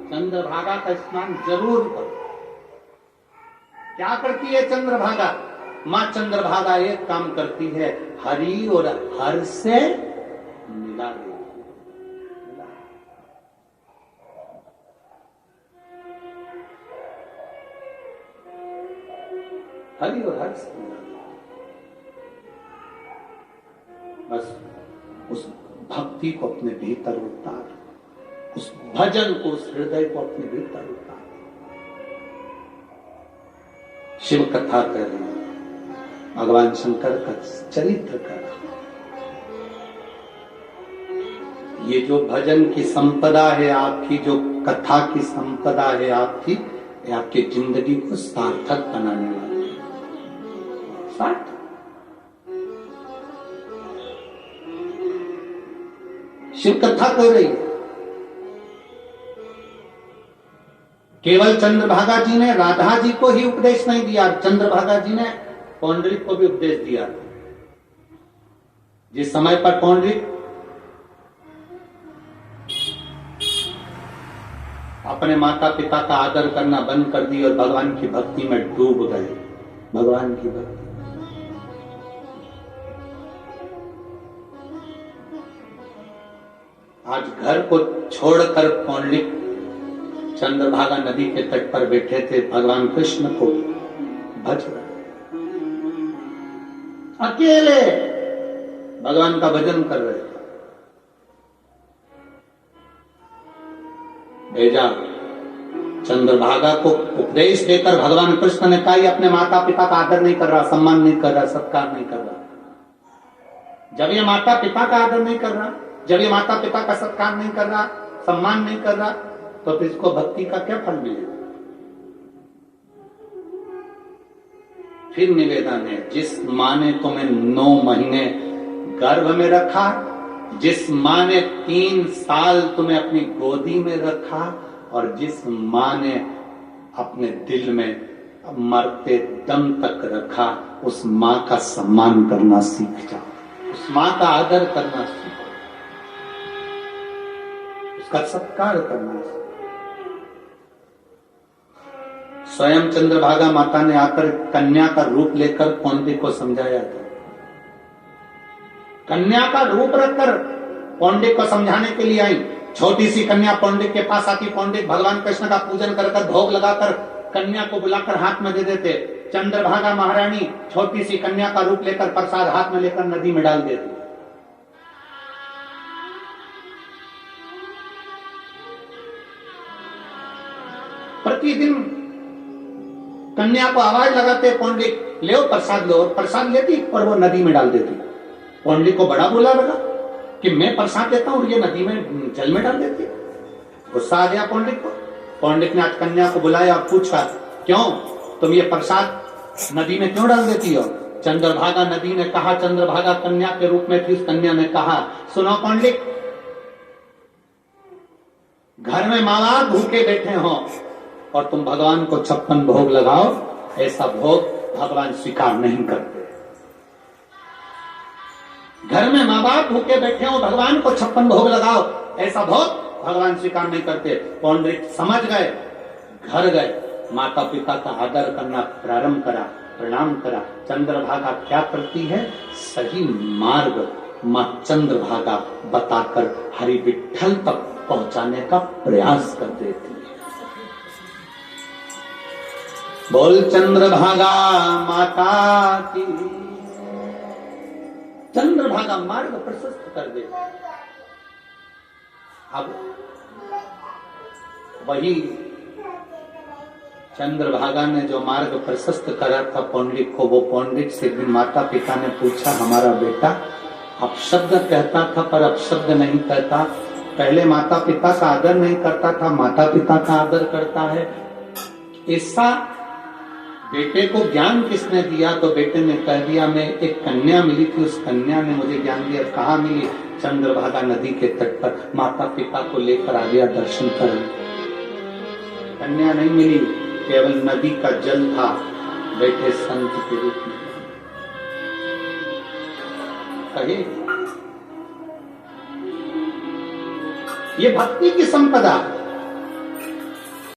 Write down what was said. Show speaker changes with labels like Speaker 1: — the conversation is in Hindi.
Speaker 1: चंद्रभागा का स्नान जरूर करो। क्या करती है चंद्रभागा? मां चंद्रभागा एक काम करती है, हरि और हर से मिला देती है। हरि और हर से मिला देती है। बस उस भक्ति को अपने भीतर उतार, उस भजन को, उस हृदय को अपने भीतर उतार। शिव कथा कर रही है, भगवान शंकर का चरित्र कर रहा। ये जो भजन की संपदा है आपकी, जो कथा की संपदा है आपकी, ये आपकी जिंदगी को सार्थक बनाने वाली है। सार्थक। शिव कथा कर रही है। केवल चंद्रभागा जी ने राधा जी को ही उपदेश नहीं दिया, चंद्रभागा जी ने पौंडरिक को भी उपदेश दिया। जिस समय पर पौंडरिक अपने माता पिता का आदर करना बंद कर दी और भगवान की भक्ति में डूब गए, भगवान की भक्ति। आज घर को छोड़कर पौंडरिक चंद्रभागा नदी के तट पर बैठे थे, भगवान कृष्ण को भज रहे, अकेले भगवान का भजन कर रहे थे। भेजा चंद्रभागा को उपदेश देकर भगवान कृष्ण ने कहा, अपने माता पिता का आदर नहीं कर रहा, सम्मान नहीं कर रहा, सत्कार नहीं कर रहा। जब ये माता पिता का आदर नहीं कर रहा, जब ये माता पिता का सत्कार नहीं कर रहा, सम्मान नहीं कर रहा, तो फिर इसको भक्ति का क्या फल मिलेगा? फिर निवेदन है, जिस माँ ने तुम्हें 9 महीने गर्भ में रखा, जिस माँ ने 3 साल तुम्हें अपनी गोदी में रखा, और जिस माँ ने अपने दिल में मरते दम तक रखा, उस माँ का सम्मान करना सीख जाओ, उस माँ का आदर करना सीखो, उसका सत्कार करना सीखो। स्वयं चंद्रभागा माता ने आकर कन्या का रूप लेकर पौंडरिक को समझाया था। कन्या का रूप रखकर पौंडरिक को समझाने के लिए आई। छोटी सी कन्या पौंडरिक के पास आती, पौंडरिक भगवान कृष्ण का पूजन कर भोग लगाकर कन्या को बुलाकर हाथ में दे देते। चंद्रभागा महारानी छोटी सी कन्या का रूप लेकर प्रसाद हाथ में लेकर नदी में डाल देती। प्रतिदिन कन्या को आवाज लगाते, पौंडरिक ले प्रसाद लो, और प्रसाद लेती और वो नदी में डाल देती। पौंडरिक को बड़ा बुरा लगा कि मैं प्रसाद देता हूं और ये नदी में जल में डाल देती। गुस्सा आ गया पौंडरिक को। पौंडरिक ने आज कन्या को बुलाया और पूछा, क्यों तुम ये प्रसाद नदी में क्यों डाल देती हो? चंद्रभागा नदी ने कहा, चंद्रभागा कन्या के रूप में थी, उस कन्या ने कहा, सुनो पौंडरिक, घर में माँ बाप भूखे बैठे हो और तुम भगवान को 56 भोग लगाओ, ऐसा भोग भगवान स्वीकार नहीं करते। घर में माँ बाप भूखे बैठे हो, भगवान को 56 भोग लगाओ, ऐसा भोग भगवान स्वीकार नहीं करते। पौंडरिक समझ गए, घर गए, माता पिता का आदर करना प्रारंभ करा, प्रणाम करा। चंद्रभागा क्या करती है? सही मार्ग मां चंद्रभागा बताकर हरि विठल तक पहुंचाने का प्रयास कर देती है। बोल चंद्रभागा माता की। चंद्रभागा मार्ग प्रशस्त कर दे। अब वही चंद्रभागा ने जो मार्ग प्रशस्त करा था पौंडरिक को, वो पौंडरिक से भी माता पिता ने पूछा, हमारा बेटा अपशब्द कहता था पर अपशब्द नहीं कहता, पहले माता पिता का आदर नहीं करता था, माता पिता का आदर करता है, ऐसा बेटे को ज्ञान किसने दिया? तो बेटे ने कह दिया, मैं एक कन्या मिली थी, उस कन्या ने मुझे ज्ञान दिया। कहाँ मिली? चंद्रभागा नदी के तट पर। माता पिता को लेकर आ गया दर्शन करने। कन्या नहीं मिली, केवल नदी का जल था, बैठे संत के रूप में। कहे ये भक्ति की संपदा।